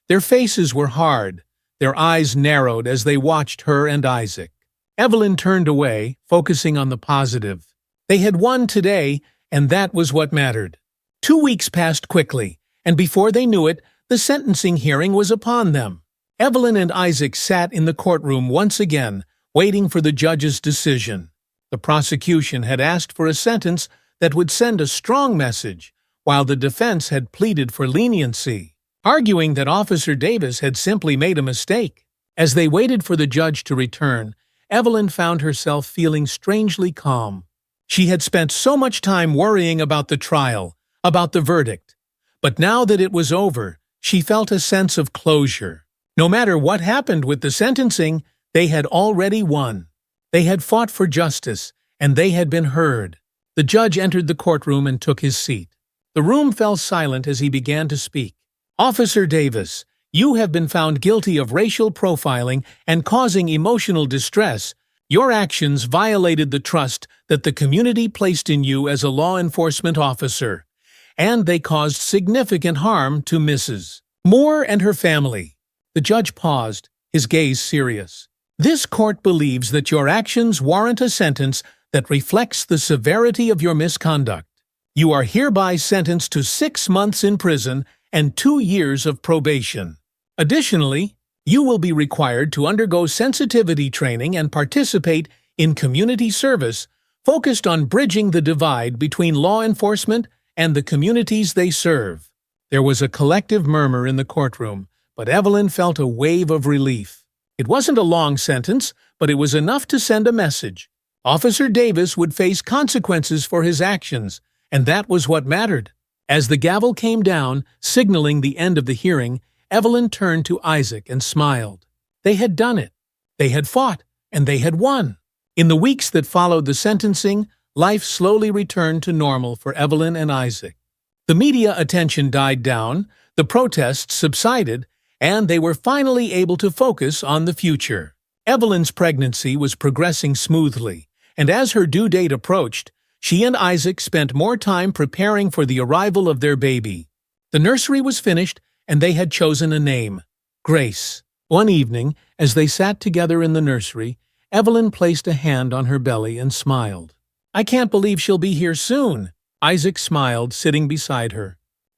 Their faces were hard, their eyes narrowed as they watched her and Isaac. Evelyn turned away, focusing on the positive. They had won today, and that was what mattered. 2 weeks passed quickly, and before they knew it, the sentencing hearing was upon them. Evelyn and Isaac sat in the courtroom once again, waiting for the judge's decision. The prosecution had asked for a sentence that would send a strong message, while the defense had pleaded for leniency, arguing that Officer Davis had simply made a mistake. As they waited for the judge to return, Evelyn found herself feeling strangely calm. She had spent so much time worrying about the trial, about the verdict. But now that it was over, she felt a sense of closure. No matter what happened with the sentencing, they had already won. They had fought for justice, and they had been heard. The judge entered the courtroom and took his seat. The room fell silent as he began to speak. "Officer Davis, you have been found guilty of racial profiling and causing emotional distress. Your actions violated the trust that the community placed in you as a law enforcement officer, and they caused significant harm to Mrs. Moore and her family." The judge paused, his gaze serious. "This court believes that your actions warrant a sentence that reflects the severity of your misconduct. You are hereby sentenced to 6 months in prison and 2 years of probation. Additionally, you will be required to undergo sensitivity training and participate in community service focused on bridging the divide between law enforcement and the communities they serve." There was a collective murmur in the courtroom, but Evelyn felt a wave of relief. It wasn't a long sentence, but it was enough to send a message. Officer Davis would face consequences for his actions, and that was what mattered. As the gavel came down, signaling the end of the hearing, Evelyn turned to Isaac and smiled. They had done it. They had fought, and they had won. In the weeks that followed the sentencing, life slowly returned to normal for Evelyn and Isaac. The media attention died down, the protests subsided, and they were finally able to focus on the future. Evelyn's pregnancy was progressing smoothly, and as her due date approached, she and Isaac spent more time preparing for the arrival of their baby. The nursery was finished, and they had chosen a name, Grace. One evening, as they sat together in the nursery, Evelyn placed a hand on her belly and smiled. "I can't believe she'll be here soon." Isaac smiled, sitting beside her.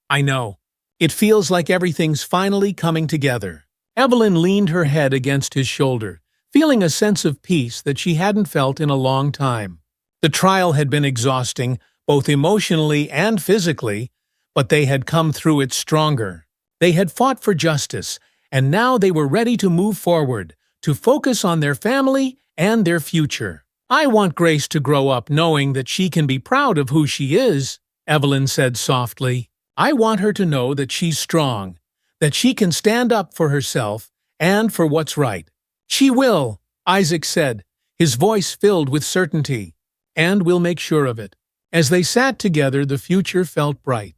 "I know. It feels like everything's finally coming together." Evelyn leaned her head against his shoulder, feeling a sense of peace that she hadn't felt in a long time. The trial had been exhausting, both emotionally and physically, but they had come through it stronger. They had fought for justice, and now they were ready to move forward, to focus on their family and their future. "I want Grace to grow up knowing that she can be proud of who she is," Evelyn said softly. "I want her to know that she's strong, that she can stand up for herself and for what's right." "She will," Isaac said, his voice filled with certainty. "And we'll make sure of it." As they sat together, the future felt bright.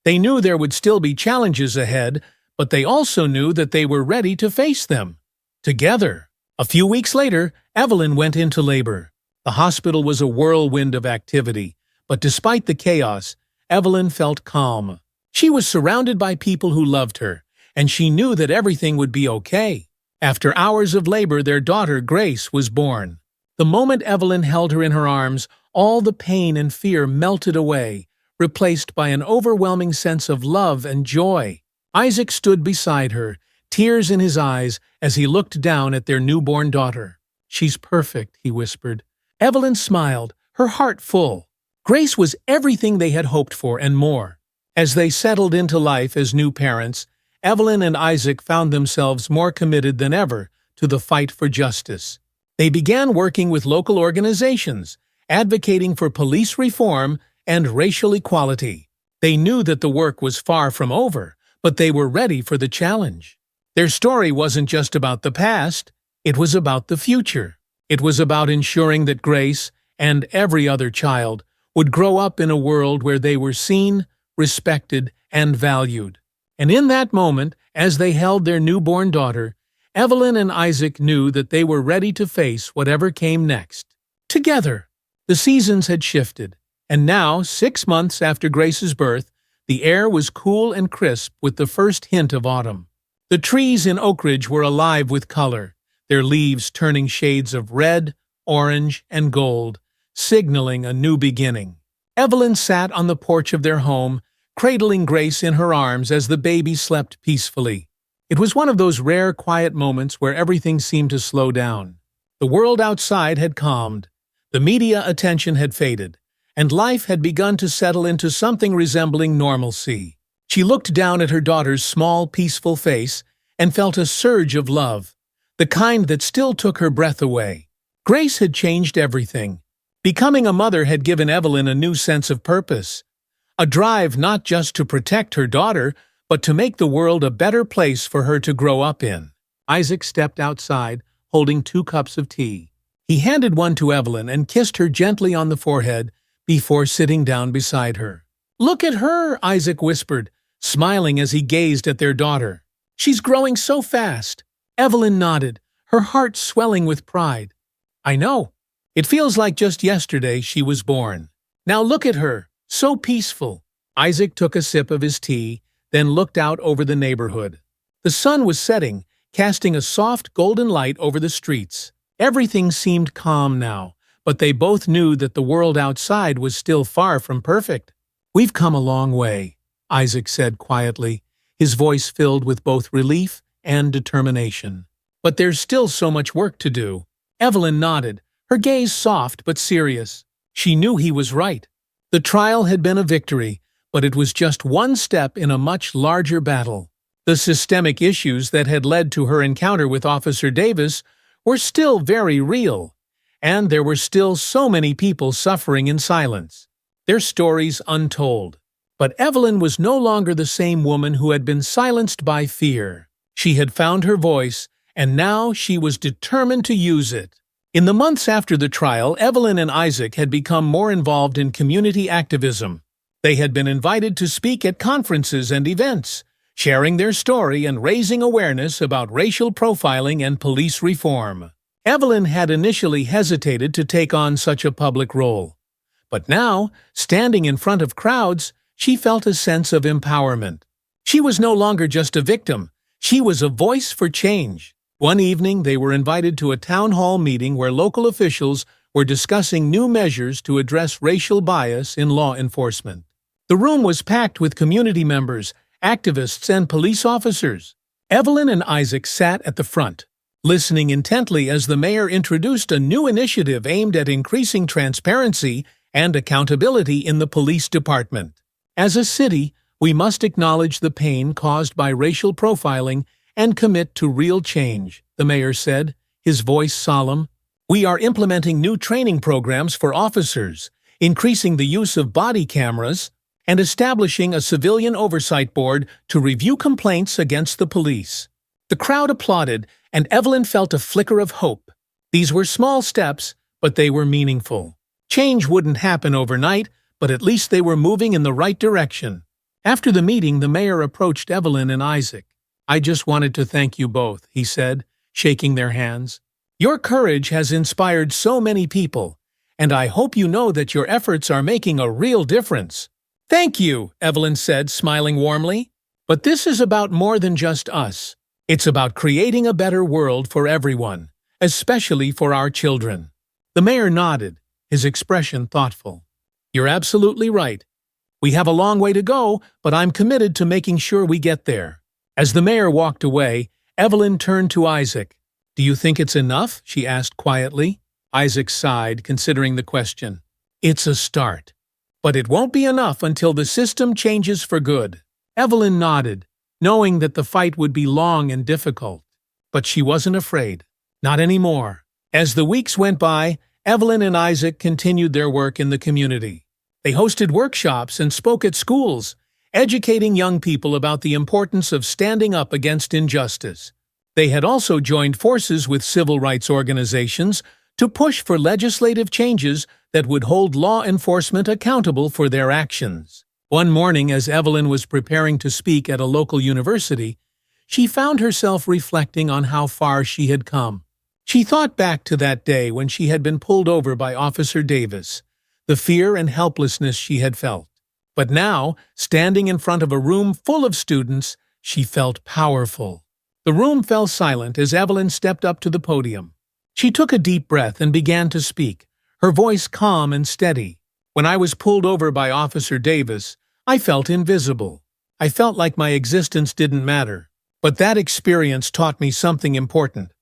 They knew there would still be challenges ahead, but they also knew that they were ready to face them. Together. A few weeks later, Evelyn went into labor. The hospital was a whirlwind of activity, but despite the chaos, Evelyn felt calm. She was surrounded by people who loved her, and she knew that everything would be okay. After hours of labor, their daughter, Grace, was born. The moment Evelyn held her in her arms, all the pain and fear melted away, replaced by an overwhelming sense of love and joy. Isaac stood beside her, tears in his eyes, as he looked down at their newborn daughter. "She's perfect," he whispered. Evelyn smiled, her heart full. Grace was everything they had hoped for and more. As they settled into life as new parents, Evelyn and Isaac found themselves more committed than ever to the fight for justice. They began working with local organizations, advocating for police reform and racial equality. They knew that the work was far from over, but they were ready for the challenge. Their story wasn't just about the past, it was about the future. It was about ensuring that Grace, and every other child, would grow up in a world where they were seen, respected, and valued. And in that moment, as they held their newborn daughter, Evelyn and Isaac knew that they were ready to face whatever came next. Together. The seasons had shifted, and now, 6 months after Grace's birth, the air was cool and crisp with the first hint of autumn. The trees in Oak Ridge were alive with color, their leaves turning shades of red, orange, and gold, signaling a new beginning. Evelyn sat on the porch of their home, cradling Grace in her arms as the baby slept peacefully. It was one of those rare, quiet moments where everything seemed to slow down. The world outside had calmed, the media attention had faded, and life had begun to settle into something resembling normalcy. She looked down at her daughter's small, peaceful face and felt a surge of love, the kind that still took her breath away. Grace had changed everything. Becoming a mother had given Evelyn a new sense of purpose, a drive not just to protect her daughter, but to make the world a better place for her to grow up in. Isaac stepped outside, holding 2 cups of tea. He handed one to Evelyn and kissed her gently on the forehead before sitting down beside her. "Look at her," Isaac whispered, smiling as he gazed at their daughter. "She's growing so fast." Evelyn nodded, her heart swelling with pride. "I know. It feels like just yesterday she was born. Now look at her, so peaceful." Isaac took a sip of his tea, then looked out over the neighborhood. The sun was setting, casting a soft golden light over the streets. Everything seemed calm now, but they both knew that the world outside was still far from perfect. "We've come a long way," Isaac said quietly, his voice filled with both relief and determination. "But there's still so much work to do." Evelyn nodded, her gaze soft but serious. She knew he was right. The trial had been a victory, but it was just one step in a much larger battle. The systemic issues that had led to her encounter with Officer Davis were still very real, and there were still so many people suffering in silence, their stories untold. But Evelyn was no longer the same woman who had been silenced by fear. She had found her voice, and now she was determined to use it. In the months after the trial, Evelyn and Isaac had become more involved in community activism. They had been invited to speak at conferences and events, sharing their story and raising awareness about racial profiling and police reform. Evelyn had initially hesitated to take on such a public role. But now, standing in front of crowds, she felt a sense of empowerment. She was no longer just a victim. She was a voice for change. One evening, they were invited to a town hall meeting where local officials were discussing new measures to address racial bias in law enforcement. The room was packed with community members, activists, and police officers. Evelyn and Isaac sat at the front, listening intently as the mayor introduced a new initiative aimed at increasing transparency and accountability in the police department. As a city, we must acknowledge the pain caused by racial profiling and commit to real change, the mayor said, his voice solemn. We are implementing new training programs for officers, increasing the use of body cameras, and establishing a civilian oversight board to review complaints against the police. The crowd applauded, and Evelyn felt a flicker of hope. These were small steps, but they were meaningful. Change wouldn't happen overnight, but at least they were moving in the right direction. After the meeting, the mayor approached Evelyn and Isaac. I just wanted to thank you both, he said, shaking their hands. Your courage has inspired so many people, and I hope you know that your efforts are making a real difference. Thank you, Evelyn said, smiling warmly. But this is about more than just us. It's about creating a better world for everyone, especially for our children. The mayor nodded, his expression thoughtful. You're absolutely right. We have a long way to go, but I'm committed to making sure we get there. As the mayor walked away, Evelyn turned to Isaac. Do you think it's enough? She asked quietly. Isaac sighed, considering the question. It's a start. But it won't be enough until the system changes for good. Evelyn nodded, knowing that the fight would be long and difficult. But she wasn't afraid. Not anymore. As the weeks went by, Evelyn and Isaac continued their work in the community. They hosted workshops and spoke at schools, educating young people about the importance of standing up against injustice. They had also joined forces with civil rights organizations to push for legislative changes that would hold law enforcement accountable for their actions. One morning, as Evelyn was preparing to speak at a local university, she found herself reflecting on how far she had come. She thought back to that day when she had been pulled over by Officer Davis, the fear and helplessness she had felt. But now, standing in front of a room full of students, she felt powerful. The room fell silent as Evelyn stepped up to the podium. She took a deep breath and began to speak, her voice calm and steady. When I was pulled over by Officer Davis, I felt invisible. I felt like my existence didn't matter. But that experience taught me something important.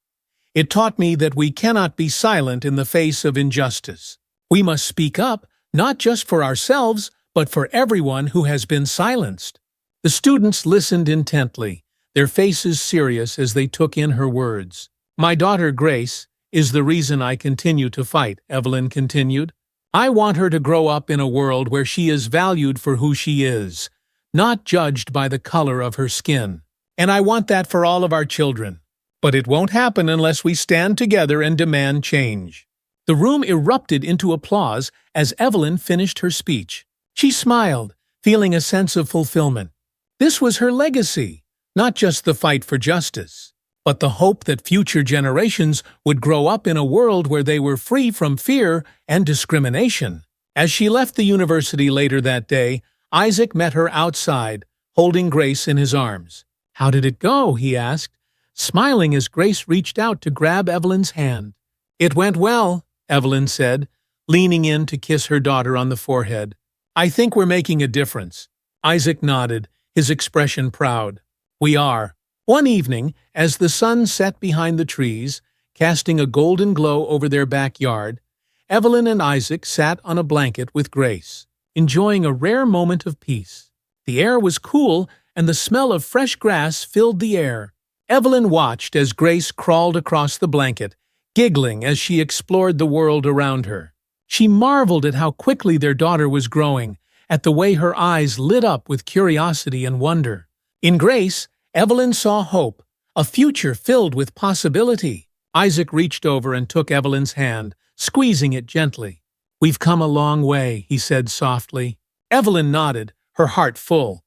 It taught me that we cannot be silent in the face of injustice. We must speak up, not just for ourselves, but for everyone who has been silenced. The students listened intently, their faces serious as they took in her words. My daughter Grace is the reason I continue to fight, Evelyn continued. I want her to grow up in a world where she is valued for who she is, not judged by the color of her skin. And I want that for all of our children. But it won't happen unless we stand together and demand change. The room erupted into applause as Evelyn finished her speech. She smiled, feeling a sense of fulfillment. This was her legacy, not just the fight for justice, but the hope that future generations would grow up in a world where they were free from fear and discrimination. As she left the university later that day, Isaac met her outside, holding Grace in his arms. How did it go? He asked, smiling as Grace reached out to grab Evelyn's hand. It went well, Evelyn said, leaning in to kiss her daughter on the forehead. I think we're making a difference. Isaac nodded, his expression proud. We are. One evening, as the sun set behind the trees, casting a golden glow over their backyard, Evelyn and Isaac sat on a blanket with Grace, enjoying a rare moment of peace. The air was cool, and the smell of fresh grass filled the air. Evelyn watched as Grace crawled across the blanket, giggling as she explored the world around her. She marveled at how quickly their daughter was growing, at the way her eyes lit up with curiosity and wonder. In Grace, Evelyn saw hope, a future filled with possibility. Isaac reached over and took Evelyn's hand, squeezing it gently. "We've come a long way," he said softly. Evelyn nodded, her heart full.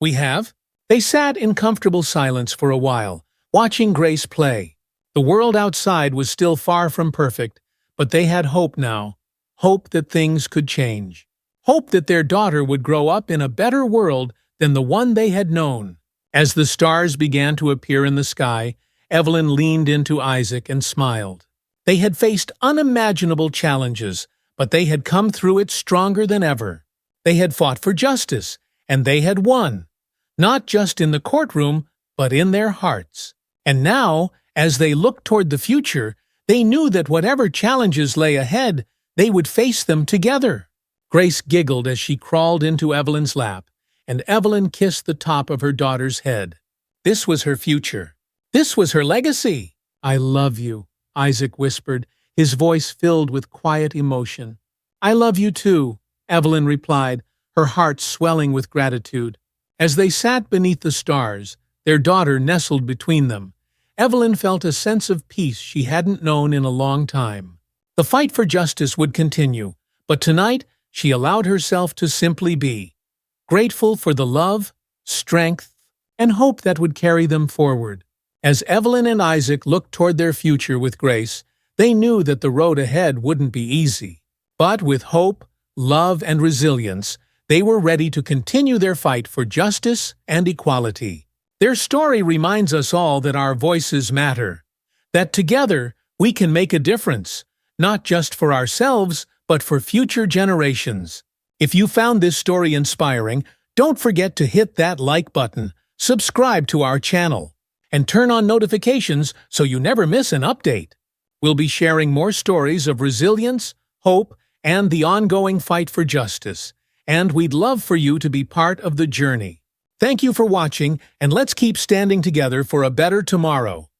"We have?" They sat in comfortable silence for a while, watching Grace play. The world outside was still far from perfect, but they had hope now. Hope that things could change. Hope that their daughter would grow up in a better world than the one they had known. As the stars began to appear in the sky, Evelyn leaned into Isaac and smiled. They had faced unimaginable challenges, but they had come through it stronger than ever. They had fought for justice, and they had won. Not just in the courtroom, but in their hearts. And now, as they looked toward the future, they knew that whatever challenges lay ahead, they would face them together. Grace giggled as she crawled into Evelyn's lap, and Evelyn kissed the top of her daughter's head. This was her future. This was her legacy. "I love you," Isaac whispered, his voice filled with quiet emotion. "I love you too," Evelyn replied, her heart swelling with gratitude. As they sat beneath the stars, their daughter nestled between them, Evelyn felt a sense of peace she hadn't known in a long time. The fight for justice would continue, but tonight she allowed herself to simply be, grateful for the love, strength, and hope that would carry them forward. As Evelyn and Isaac looked toward their future with Grace, they knew that the road ahead wouldn't be easy. But with hope, love, and resilience, they were ready to continue their fight for justice and equality. Their story reminds us all that our voices matter, that together we can make a difference, not just for ourselves, but for future generations. If you found this story inspiring, don't forget to hit that like button, subscribe to our channel, and turn on notifications so you never miss an update. We'll be sharing more stories of resilience, hope, and the ongoing fight for justice, and we'd love for you to be part of the journey. Thank you for watching, and let's keep standing together for a better tomorrow.